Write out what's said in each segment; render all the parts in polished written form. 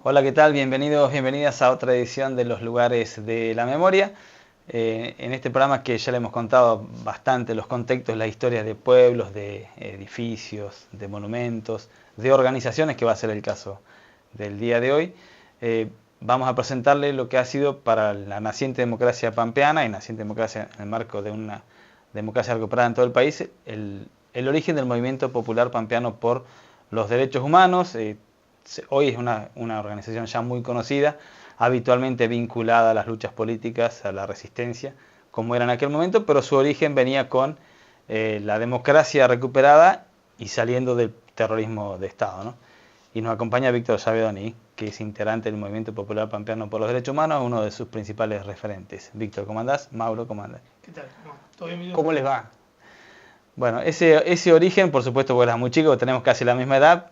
Hola, ¿qué tal? Bienvenidos, bienvenidas a otra edición de Los Lugares de la Memoria. En este programa que ya le hemos contado bastante los contextos, las historias de pueblos, de edificios, de monumentos, de organizaciones, que va a ser el caso del día de hoy. Vamos a presentarle lo que ha sido para la naciente democracia pampeana y naciente democracia en el marco de una democracia recuperada en todo el país, el origen del movimiento popular pampeano por los derechos humanos. Hoy es una organización ya muy conocida, habitualmente vinculada a las luchas políticas, a la resistencia, como era en aquel momento, pero su origen venía con la democracia recuperada y saliendo del terrorismo de Estado, ¿no? Y nos acompaña Víctor Saavedani, que es integrante del Movimiento Popular Pampeano por los Derechos Humanos, uno de sus principales referentes. Víctor, ¿cómo andás? Mauro, ¿cómo andás? ¿Qué tal? ¿Todo bien, Miguel? ¿Cómo les va? Bueno, ese origen, por supuesto, vos eras muy chico, tenemos casi la misma edad,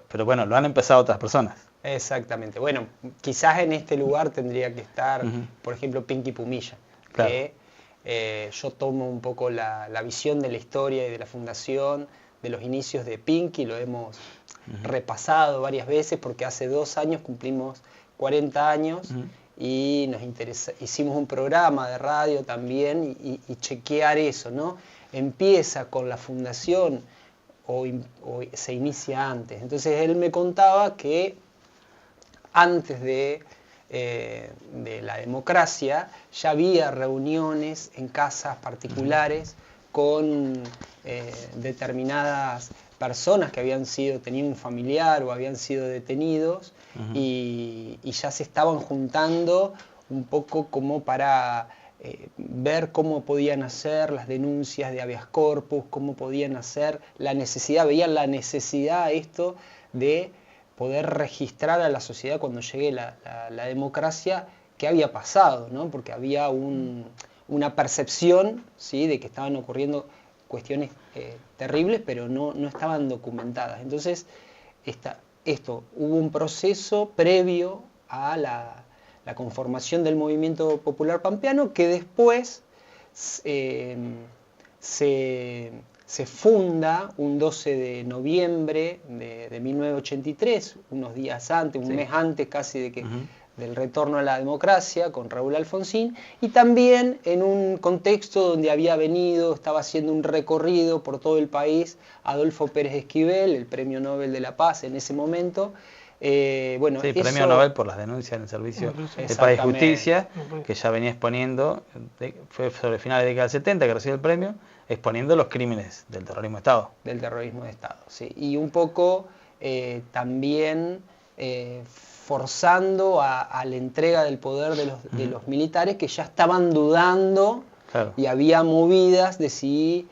pero bueno, lo han empezado otras personas. Exactamente. Bueno, quizás en este lugar tendría que estar, por ejemplo, Pinky Pumilla, Claro. que yo tomo un poco la visión de la historia y de la fundación, de los inicios de Pinky, lo hemos repasado varias veces porque hace 2 años cumplimos 40 años y hicimos un programa de radio también y chequear eso, ¿no? Empieza con la fundación o se inicia antes. Entonces él me contaba que antes de la democracia ya había reuniones en casas particulares con determinadas personas que tenían un familiar o habían sido detenidos y ya se estaban juntando un poco como para ver cómo podían hacer las denuncias de habeas corpus, cómo podían hacer veían la necesidad esto de poder registrar a la sociedad cuando llegue la democracia qué había pasado, ¿no? Porque había una percepción, ¿sí?, de que estaban ocurriendo cuestiones terribles, pero no estaban documentadas. Entonces, hubo un proceso previo a la conformación del movimiento popular pampeano que después se funda un 12 de noviembre de 1983, unos días antes, un mes antes casi del retorno a la democracia con Raúl Alfonsín, y también en un contexto donde estaba haciendo un recorrido por todo el país Adolfo Pérez Esquivel, el Premio Nobel de la Paz en ese momento. Premio Nobel por las denuncias en el Servicio de Paz y Justicia, que ya venía exponiendo, fue sobre finales de la década del 70 que recibió el premio, exponiendo los crímenes del terrorismo de Estado. Del terrorismo de Estado, sí. Y un poco también forzando a la entrega del poder de los militares que ya estaban dudando, claro, y había movidas de si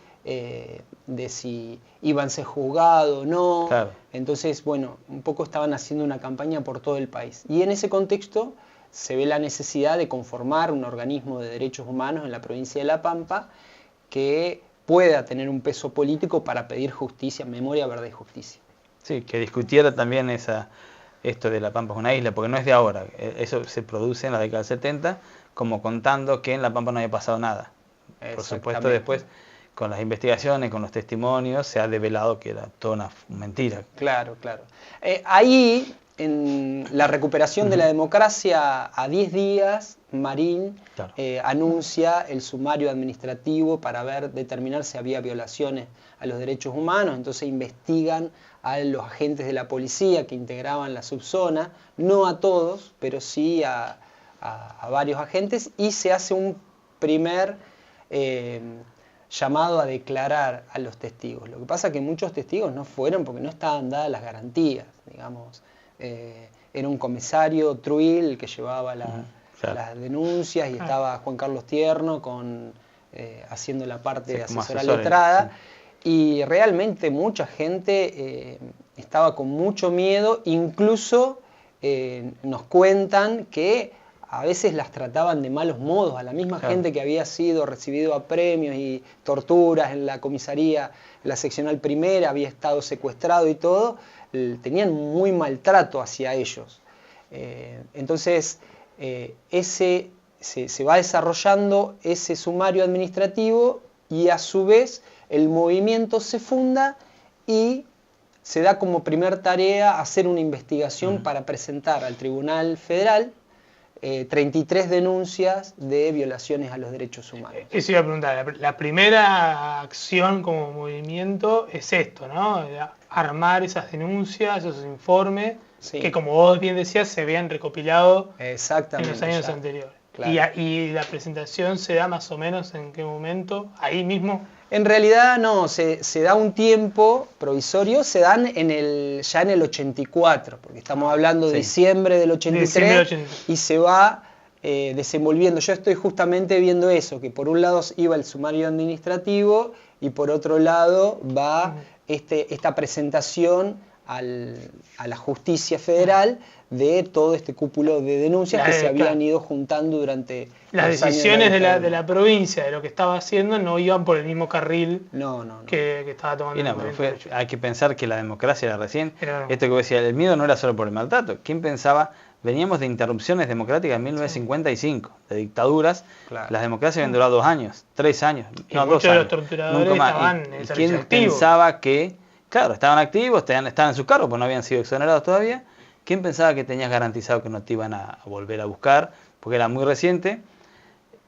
iban a ser juzgados o no. Claro. Entonces, bueno, un poco estaban haciendo una campaña por todo el país. Y en ese contexto se ve la necesidad de conformar un organismo de derechos humanos en la provincia de La Pampa que pueda tener un peso político para pedir justicia, memoria, verdad y justicia. Sí, que discutiera también esto de La Pampa es una isla, porque no es de ahora. Eso se produce en la década del 70, como contando que en La Pampa no había pasado nada. Por supuesto, después, con las investigaciones, con los testimonios, se ha develado que era toda una mentira. Claro, claro. Ahí, en la recuperación de la democracia, a 10 días, Marín anuncia el sumario administrativo para determinar si había violaciones a los derechos humanos. Entonces investigan a los agentes de la policía que integraban la subzona, no a todos, pero sí a varios agentes, y se hace un primer llamado a declarar a los testigos. Lo que pasa es que muchos testigos no fueron porque no estaban dadas las garantías, digamos. Era un comisario, Truil, el que llevaba las denuncias, y estaba Juan Carlos Tierno haciendo la parte de asesora letrada. Y realmente mucha gente estaba con mucho miedo, incluso nos cuentan que a veces las trataban de malos modos, a la misma gente que había recibido a premios y torturas en la comisaría, en la seccional primera, había estado secuestrado y todo, tenían muy maltrato hacia ellos. Entonces, se va desarrollando ese sumario administrativo y a su vez el movimiento se funda y se da como primer tarea hacer una investigación para presentar al Tribunal Federal 33 denuncias de violaciones a los derechos humanos. Eso iba a preguntar, la primera acción como movimiento es esto, ¿no? Armar esas denuncias, esos informes, Sí. que como vos bien decías, se habían recopilado en Exactamente. los años ya. anteriores. Claro. Y la presentación se da más o menos en qué momento, ahí mismo. En realidad no, se da un tiempo provisorio, se dan ya en el 84, porque estamos hablando de diciembre del 83, Diciembre del 83. y se va desenvolviendo. Yo estoy justamente viendo eso, que por un lado iba el sumario administrativo y por otro lado va esta presentación a la justicia federal de todo este cúpulo de denuncias que se habían ido juntando durante las los años decisiones de dictadura. la provincia, de lo que estaba haciendo, no iban por el mismo carril No. que estaba tomando Y no, el pero movimiento. hay que pensar que la democracia era recién. Era- Esto que vos decías, el miedo no era solo por el maltrato. ¿Quién pensaba? Veníamos de interrupciones democráticas en 1955, de dictaduras. Claro. Las democracias habían durado 2 años, 3 años, Y no, 2 muchos de los años. torturadores Nunca más. estaban ¿Y en el quién servicio activo? pensaba que, claro, estaban activos, estaban en sus cargos, porque no habían sido exonerados todavía? ¿Quién pensaba que tenías garantizado que no te iban a volver a buscar? Porque era muy reciente.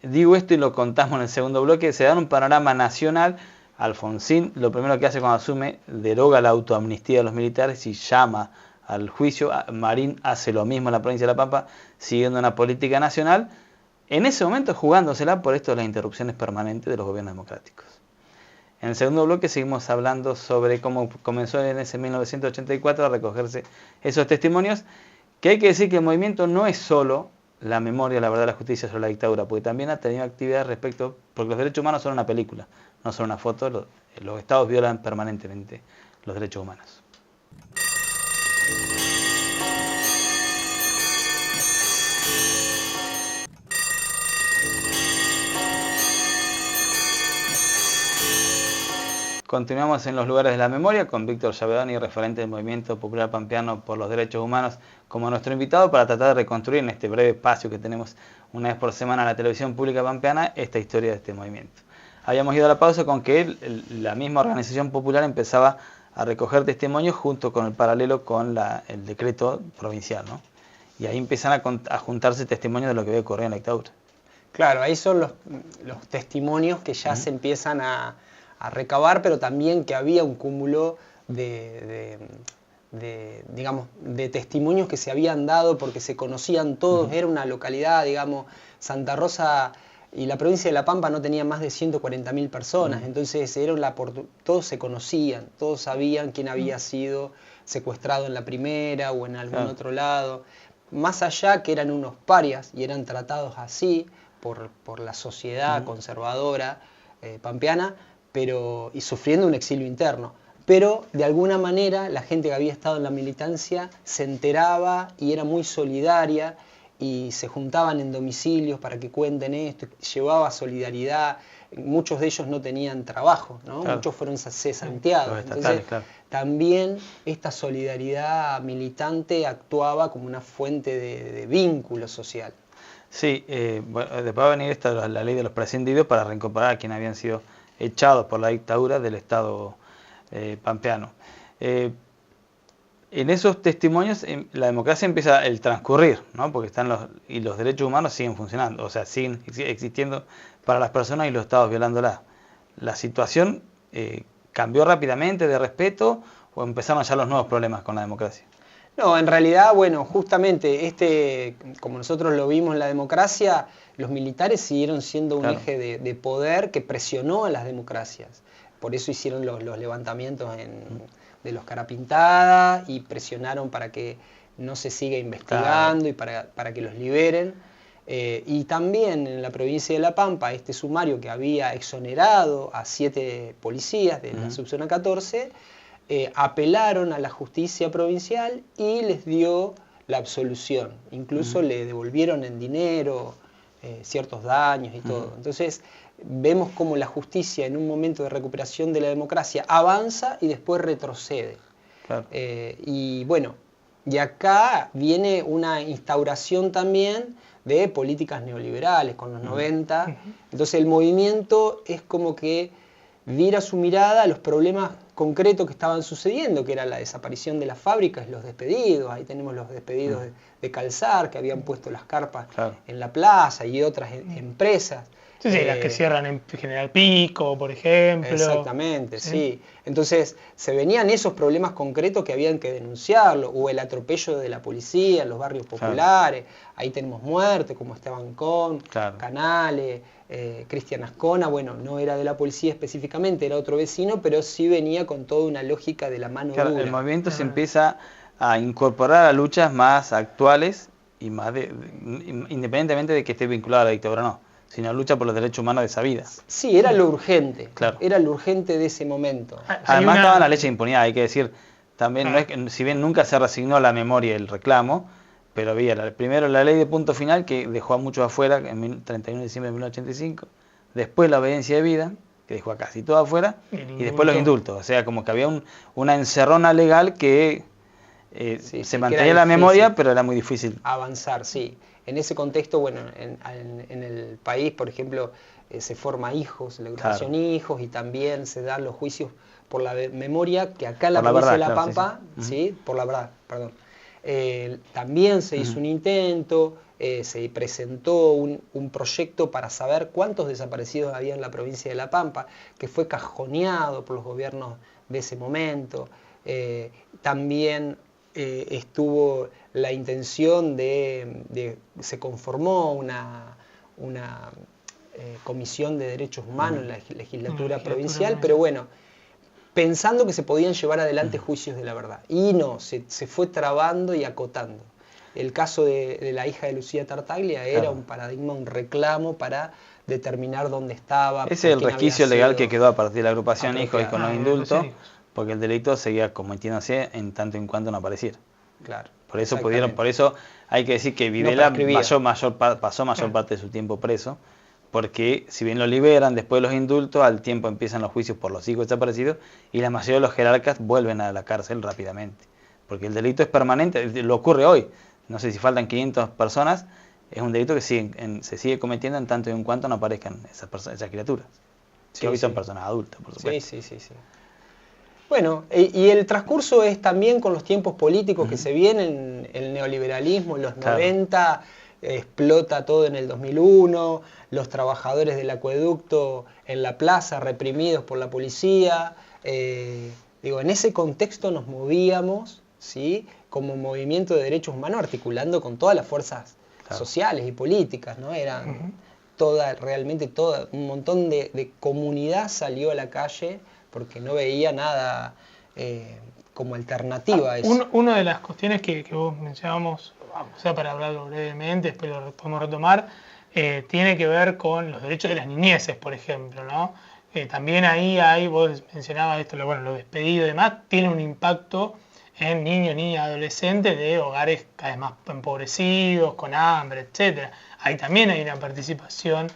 Digo esto y lo contamos en el segundo bloque. Se da un panorama nacional. Alfonsín, lo primero que hace cuando asume, deroga la autoamnistía de los militares y llama al juicio. Marín hace lo mismo en la provincia de La Pampa, siguiendo una política nacional, en ese momento jugándosela por esto de las interrupciones permanentes de los gobiernos democráticos. En el segundo bloque seguimos hablando sobre cómo comenzó en ese 1984 a recogerse esos testimonios, que hay que decir que el movimiento no es solo la memoria, la verdad, la justicia sobre la dictadura, porque también ha tenido actividades respecto, porque los derechos humanos son una película, no son una foto, los estados violan permanentemente los derechos humanos. Continuamos en los lugares de la memoria con Víctor Llavedoni, referente del Movimiento Popular Pampeano por los Derechos Humanos, como nuestro invitado para tratar de reconstruir en este breve espacio que tenemos una vez por semana en la televisión pública pampeana esta historia de este movimiento. Habíamos ido a la pausa con que la misma organización popular empezaba a recoger testimonios junto con el paralelo con el decreto provincial, ¿no? Y ahí empiezan a juntarse testimonios de lo que había ocurrido en la dictadura. Claro, ahí son los testimonios que ya se empiezan a recabar, pero también que había un cúmulo de testimonios que se habían dado porque se conocían todos. Era una localidad, digamos, Santa Rosa y la provincia de La Pampa no tenía más de 140.000 personas, entonces todos se conocían, todos sabían quién había sido secuestrado en la primera o en algún otro lado. Más allá que eran unos parias y eran tratados así por la sociedad conservadora pampeana, y sufriendo un exilio interno. Pero de alguna manera la gente que había estado en la militancia se enteraba y era muy solidaria y se juntaban en domicilios para que cuenten esto, llevaba solidaridad. Muchos de ellos no tenían trabajo, ¿no? Claro. Muchos fueron cesanteados. Los estatales, Entonces, claro. también esta solidaridad militante actuaba como una fuente de vínculo social. Sí, bueno, después va a venir la ley de los prescindidos para reincorporar a quienes habían sido echados por la dictadura del Estado pampeano. En esos testimonios la democracia empieza el transcurrir, ¿no? Porque y los derechos humanos siguen funcionando, o sea, siguen existiendo para las personas y los estados violándola. ¿La situación cambió rápidamente de respeto o empezaron ya los nuevos problemas con la democracia? No, en realidad, bueno, justamente como nosotros lo vimos en la democracia, los militares siguieron siendo un eje de poder que presionó a las democracias. Por eso hicieron los levantamientos de los Carapintada y presionaron para que no se siga investigando y para que los liberen. Y también en la provincia de La Pampa, este sumario que había exonerado a 7 policías de la subzona 14, apelaron a la justicia provincial y les dio la absolución. Incluso le devolvieron en dinero ciertos daños y todo. Entonces vemos cómo la justicia en un momento de recuperación de la democracia avanza y después retrocede. Claro. Y bueno, y acá viene una instauración también de políticas neoliberales con los 90. Entonces el movimiento es como que vira su mirada a los problemas concretos que estaban sucediendo, que era la desaparición de las fábricas, los despedidos. Ahí tenemos los despedidos de Calzar, que habían puesto las carpas en la plaza, y otras empresas. Sí, las que cierran en General Pico, por ejemplo. Exactamente, sí. Entonces, se venían esos problemas concretos que habían que denunciarlo, o el atropello de la policía en los barrios populares. Ahí tenemos muertes, como Esteban Con, Canales, Cristian Ascona. Bueno, no era de la policía específicamente, era otro vecino, pero sí venía con toda una lógica de la mano dura. El movimiento se empieza a incorporar a luchas más actuales y más independientemente de que esté vinculada a la dictadura o no, sino lucha por los derechos humanos de esa vida. Sí, era lo urgente, era lo urgente de ese momento. Además estaban las leyes de impunidad, hay que decir, también no es que, si bien nunca se resignó la memoria y el reclamo, pero había primero la ley de punto final, que dejó a muchos afuera en 31 de diciembre de 1985, después la obediencia de vida, que dejó a casi todo afuera, y después los indultos. O sea, como que había una encerrona legal que se mantenía la memoria, pero era muy difícil avanzar, sí. En ese contexto, bueno, en el país, por ejemplo, se forma hijos, la agrupación Hijos, y también se dan los juicios por la memoria, que acá en la provincia de La Pampa, sí, por la verdad, perdón. También se hizo un intento, se presentó un proyecto para saber cuántos desaparecidos había en la provincia de La Pampa, que fue cajoneado por los gobiernos de ese momento. También estuvo la intención se conformó una comisión de derechos humanos en la legislatura provincial, pero bueno, pensando que se podían llevar adelante juicios de la verdad. Y no, se fue trabando y acotando. El caso de la hija de Lucía Tartaglia era un paradigma, un reclamo para determinar dónde estaba. Ese es el resquicio legal que quedó a partir de la agrupación Hijos y con los indultos, porque el delito seguía cometiéndose en tanto en cuanto no apareciera. Claro. Por eso hay que decir que Videla pasó mayor parte de su tiempo preso, porque si bien lo liberan después de los indultos, al tiempo empiezan los juicios por los hijos desaparecidos y la mayoría de los jerarcas vuelven a la cárcel rápidamente, porque el delito es permanente, lo ocurre hoy, no sé si faltan 500 personas, es un delito que se sigue cometiendo en tanto y en cuanto no aparezcan esas criaturas, que hoy son personas adultas, por supuesto. Sí. Bueno, y el transcurso es también con los tiempos políticos que se vienen, el neoliberalismo en los 90, explota todo en el 2001, los trabajadores del acueducto en la plaza reprimidos por la policía. En ese contexto nos movíamos, ¿sí?, como movimiento de derechos humanos, articulando con todas las fuerzas sociales y políticas, ¿no? Eran realmente un montón de comunidad salió a la calle porque no veía nada como alternativa a eso. Una de las cuestiones que vos mencionábamos, o sea, para hablarlo brevemente, después lo podemos retomar, tiene que ver con los derechos de las niñeces, por ejemplo, ¿no? También ahí vos mencionabas esto, los despedidos y demás, tiene un impacto en niños, niñas, adolescentes de hogares cada vez más empobrecidos, con hambre, etc. Ahí también hay una participación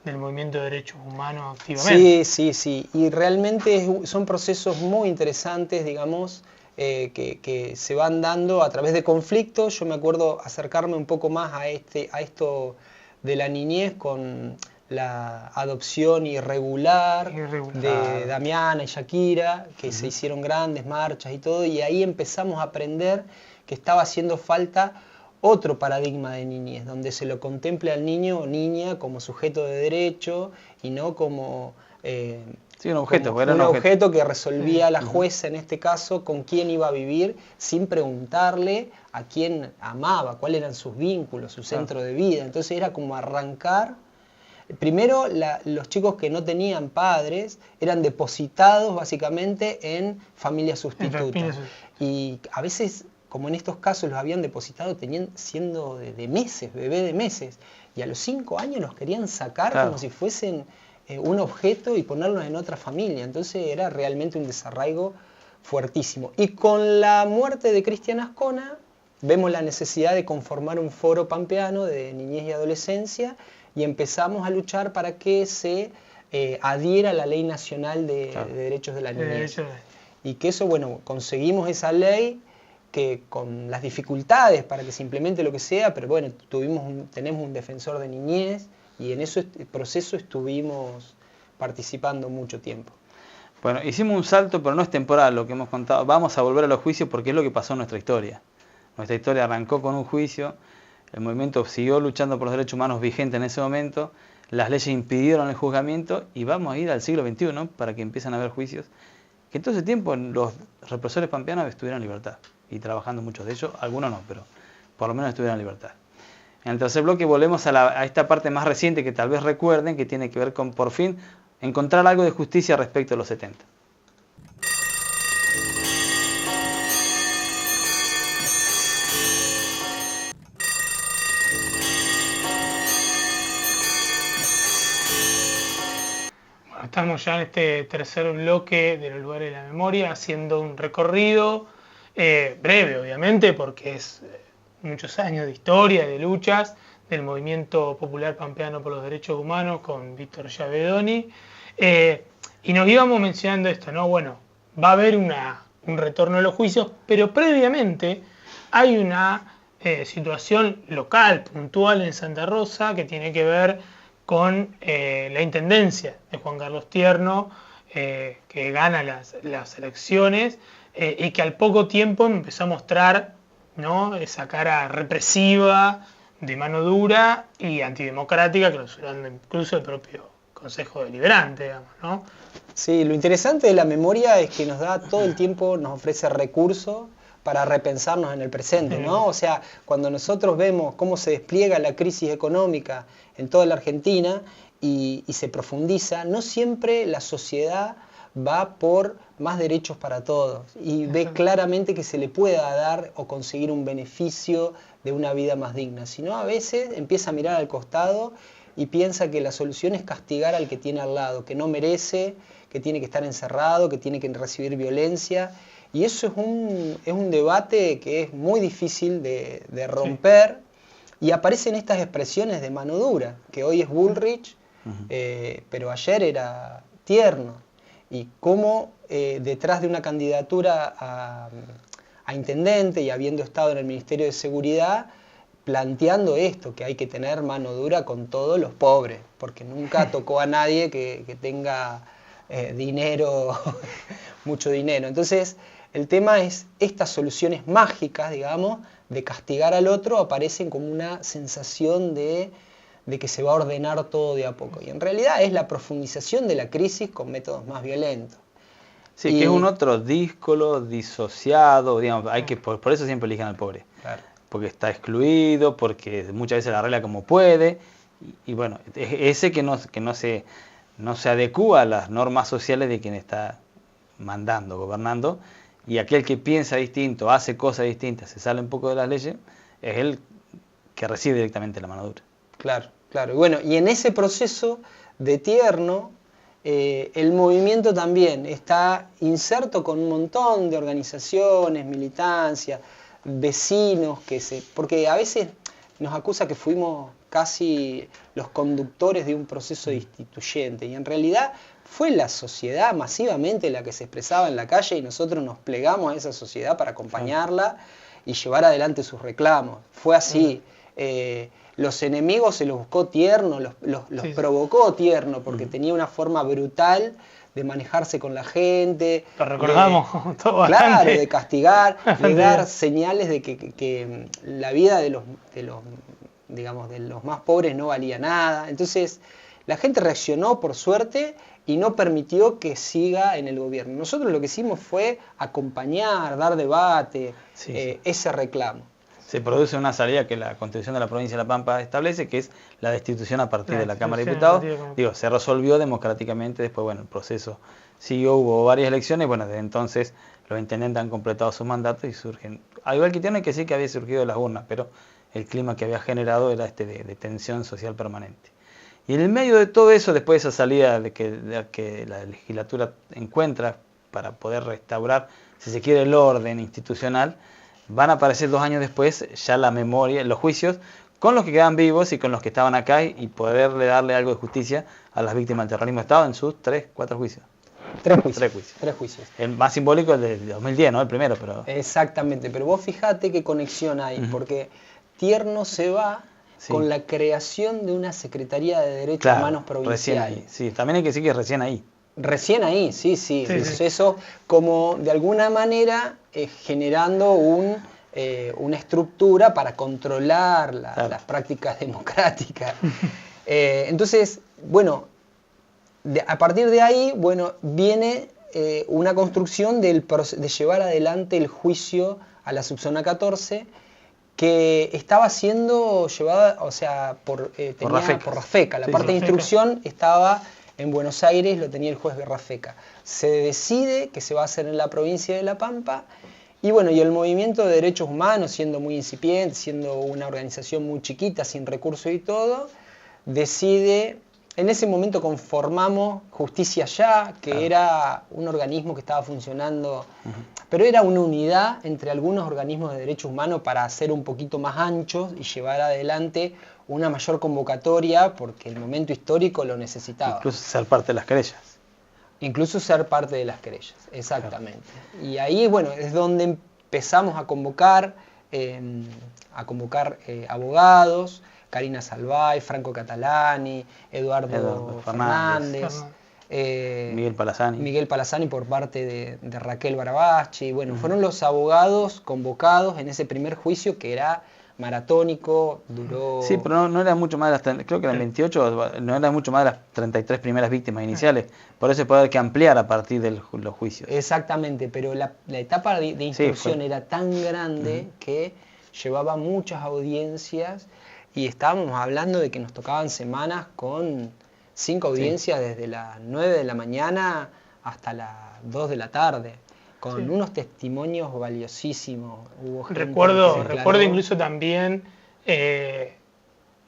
del movimiento de derechos humanos activamente. Sí. Y realmente son procesos muy interesantes, digamos, que se van dando a través de conflictos. Yo me acuerdo acercarme un poco más a esto de la niñez con la adopción irregular de Damiana y Shakira, que se hicieron grandes marchas y todo, y ahí empezamos a aprender que estaba haciendo falta otro paradigma de niñez, donde se lo contemple al niño o niña como sujeto de derecho y no como un objeto, como un objeto que resolvía la jueza en este caso con quién iba a vivir sin preguntarle a quién amaba, cuáles eran sus vínculos, su centro de vida. Entonces era como arrancar. Primero, los chicos que no tenían padres eran depositados básicamente en familias sustitutas. Y a veces, como en estos casos, los habían depositado siendo de meses, bebé de meses. Y a los 5 años los querían sacar como si fuesen un objeto y ponerlos en otra familia. Entonces era realmente un desarraigo fuertísimo. Y con la muerte de Cristian Ascona, vemos la necesidad de conformar un foro pampeano de niñez y adolescencia y empezamos a luchar para que se adhiera a la Ley Nacional de Derechos de la Niñez. Y que eso, conseguimos esa ley que con las dificultades para que se implemente lo que sea, pero bueno, tenemos un defensor de niñez y en ese proceso estuvimos participando mucho tiempo. Bueno, hicimos un salto, pero no es temporal lo que hemos contado. Vamos a volver a los juicios porque es lo que pasó en nuestra historia. Nuestra historia arrancó con un juicio, el movimiento siguió luchando por los derechos humanos vigentes en ese momento, las leyes impidieron el juzgamiento y vamos a ir al siglo XXI, ¿no? Para que empiecen a haber juicios. Que en todo ese tiempo los represores pampeanos estuvieron en libertad y trabajando muchos de ellos, algunos no, pero por lo menos estuvieron en libertad. En el tercer bloque volvemos a esta parte más reciente que tal vez recuerden, que tiene que ver con, por fin, encontrar algo de justicia respecto a los 70. Bueno, estamos ya en este tercer bloque de los lugares de la memoria, haciendo un recorrido breve, obviamente, porque es muchos años de historia, de luchas, del movimiento popular pampeano por los derechos humanos con Víctor Yavedoni. Y nos íbamos mencionando esto, ¿no? Bueno, va a haber un retorno a los juicios, pero previamente hay una situación local, puntual en Santa Rosa, que tiene que ver con la intendencia de Juan Carlos Tierno, que gana las elecciones y que al poco tiempo empezó a mostrar, ¿no?, esa cara represiva, de mano dura y antidemocrática, clausurando incluso el propio Consejo Deliberante, digamos, ¿no? Sí, lo interesante de la memoria es que nos da todo el tiempo, nos ofrece recursos para repensarnos en el presente, ¿no? O sea, cuando nosotros vemos cómo se despliega la crisis económica en toda la Argentina y se profundiza, no siempre la sociedad va por más derechos para todos y ve claramente que se le pueda dar o conseguir un beneficio de una vida más digna, sino a veces empieza a mirar al costado y piensa que la solución es castigar al que tiene al lado, que no merece, que tiene que estar encerrado, que tiene que recibir violencia. Y eso es un debate que es muy difícil de romper, sí. Y aparecen estas expresiones de mano dura, que hoy es Bullrich, pero ayer era Tierno. Y cómo detrás de una candidatura a intendente y habiendo estado en el Ministerio de Seguridad, planteando esto, que hay que tener mano dura con todos los pobres, porque nunca tocó a nadie que tenga dinero, mucho dinero. Entonces, el tema es, estas soluciones mágicas, digamos, de castigar al otro, aparecen como una sensación de que se va a ordenar todo de a poco. Y en realidad es la profundización de la crisis con métodos más violentos. Sí, que es un otro díscolo, disociado, digamos, por eso siempre eligen al pobre. Claro. Porque está excluido, porque muchas veces la arregla como puede, y bueno, ese que no se adecúa a las normas sociales de quien está mandando, gobernando, y aquel que piensa distinto, hace cosas distintas, se sale un poco de las leyes, es el que recibe directamente la mano dura. Claro, claro. Y bueno, y en ese proceso de Tierno, el movimiento también está inserto con un montón de organizaciones, militancia, vecinos, porque a veces nos acusa que fuimos casi los conductores de un proceso destituyente, y en realidad fue la sociedad masivamente la que se expresaba en la calle y nosotros nos plegamos a esa sociedad para acompañarla y llevar adelante sus reclamos. Fue así. Los enemigos se los buscó Tierno, los provocó Tierno, porque tenía una forma brutal de manejarse con la gente. Lo recordamos todo bastante. Claro, de castigar, de dar señales de que la vida de los más pobres no valía nada. Entonces, la gente reaccionó por suerte y no permitió que siga en el gobierno. Nosotros lo que hicimos fue acompañar, dar debate, ese reclamo. Se produce una salida que la Constitución de la Provincia de La Pampa establece, que es la destitución a partir de la Cámara de Diputados. Se resolvió democráticamente, después, bueno, el proceso siguió, hubo varias elecciones, bueno, desde entonces los intendentes han completado sus mandatos y surgen, al igual que tiene que sí que había surgido de las urnas, pero el clima que había generado era de tensión social permanente. Y en el medio de todo eso, después de esa salida de que la legislatura encuentra para poder restaurar, si se quiere, el orden institucional, van a aparecer 2 años después ya la memoria, los juicios, con los que quedan vivos y con los que estaban acá y poderle darle algo de justicia a las víctimas del terrorismo de Estado en sus 4 juicios. 3 juicios. El más simbólico es el de 2010, ¿no? El primero, pero... Exactamente, pero vos fijate qué conexión hay, porque Tierno se va con la creación de una Secretaría de Derechos Humanos Provincial. Recién ahí. Sí, también hay que decir que recién ahí. Recién ahí, sí. Sí, Eso como de alguna manera generando una estructura para controlar las prácticas democráticas. Entonces, bueno, a partir de ahí, bueno, viene una construcción de llevar adelante el juicio a la subzona 14, que estaba siendo llevada, o sea, por Rafeca. La parte de instrucción estaba en Buenos Aires, lo tenía el juez de Rafeca. Se decide que se va a hacer en la provincia de La Pampa, y bueno, y el movimiento de derechos humanos, siendo muy incipiente, siendo una organización muy chiquita, sin recursos y todo, decide. En ese momento conformamos Justicia Ya, que era un organismo que estaba funcionando, pero era una unidad entre algunos organismos de derechos humanos para hacer un poquito más anchos y llevar adelante una mayor convocatoria, porque el momento histórico lo necesitaba. Incluso ser parte de las querellas. Incluso ser parte de las querellas, exactamente. Claro. Y ahí, bueno, es donde empezamos a convocar abogados, Karina Salvay, Franco Catalani, Eduardo Fernández, Miguel Palazani por parte de Raquel Barabaschi. Bueno, fueron los abogados convocados en ese primer juicio, que era maratónico, duró... Sí, pero no era mucho más de las, creo que eran 28, no era mucho más de las 33 primeras víctimas iniciales, por eso puede haber que ampliar a partir de los juicios. Exactamente, pero la etapa de instrucción era tan grande que llevaba muchas audiencias, y estábamos hablando de que nos tocaban semanas con 5 audiencias desde las 9 de la mañana hasta las 2 de la tarde, con unos testimonios valiosísimos. Hubo recuerdo incluso también,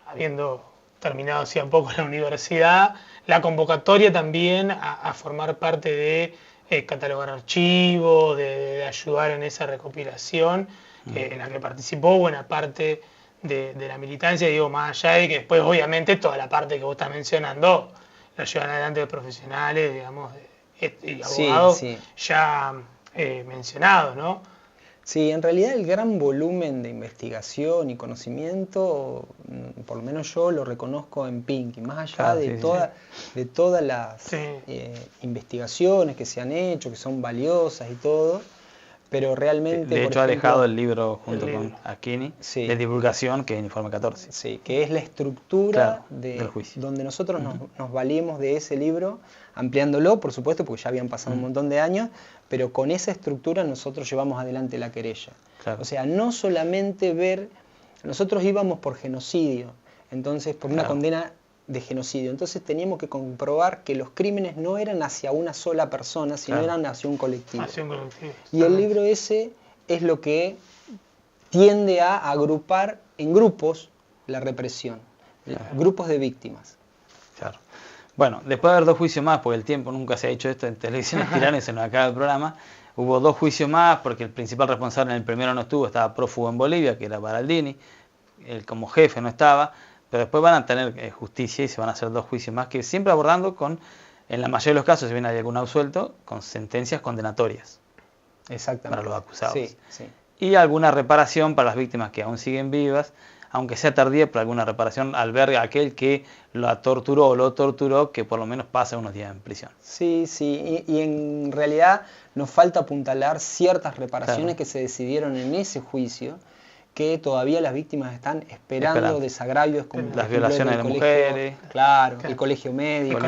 habiendo terminado hacía poco la universidad, la convocatoria también a formar parte de catalogar archivos, de ayudar en esa recopilación, en la que participó buena parte de la militancia, digo, más allá de que después obviamente toda la parte que vos estás mencionando la llevan adelante de profesionales, digamos, y abogados ya mencionados, ¿no? Sí, en realidad el gran volumen de investigación y conocimiento, por lo menos yo lo reconozco en Pinky, más allá de todas las investigaciones que se han hecho, que son valiosas y todo, pero realmente... De hecho, ha dejado el libro junto con Aquini, de divulgación, que es Informe 14. Sí, que es la estructura del juicio, donde nosotros nos valimos de ese libro, ampliándolo, por supuesto, porque ya habían pasado un montón de años, pero con esa estructura nosotros llevamos adelante la querella. Claro. O sea, no solamente nosotros íbamos por genocidio, entonces por una condena de genocidio. Entonces teníamos que comprobar que los crímenes no eran hacia una sola persona, sino eran hacia un colectivo. Y el libro ese es lo que tiende a agrupar en grupos la represión, grupos de víctimas. Claro. Bueno, después de haber 2 juicios más, porque el tiempo nunca se ha hecho esto en televisión tirano y se nos acaba el programa, hubo 2 juicios más porque el principal responsable en el primero no estuvo, estaba prófugo en Bolivia, que era Baraldini, él como jefe no estaba. Pero después van a tener justicia y se van a hacer 2 juicios más, que siempre abordando en la mayoría de los casos, si bien hay algún absuelto, con sentencias condenatorias. Exactamente. Para los acusados. Sí. Y alguna reparación para las víctimas que aún siguen vivas, aunque sea tardía, pero alguna reparación alberga a aquel que lo torturó, que por lo menos pase unos días en prisión. Sí, y en realidad nos falta apuntalar ciertas reparaciones que se decidieron en ese juicio, que todavía las víctimas están esperando desagravios como las violaciones de las mujeres, el colegio médico,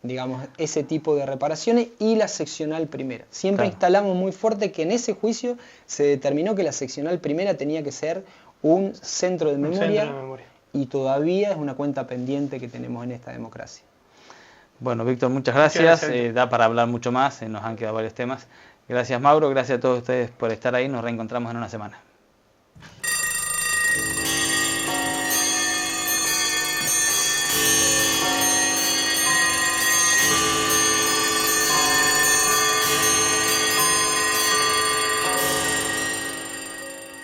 digamos, ese tipo de reparaciones, y la seccional primera. Siempre instalamos muy fuerte que en ese juicio se determinó que la seccional primera tenía que ser un centro de memoria, y todavía es una cuenta pendiente que tenemos en esta democracia. Bueno, Víctor, muchas gracias. Da para hablar mucho más, nos han quedado varios temas. Gracias, Mauro, gracias a todos ustedes por estar ahí, nos reencontramos en una semana.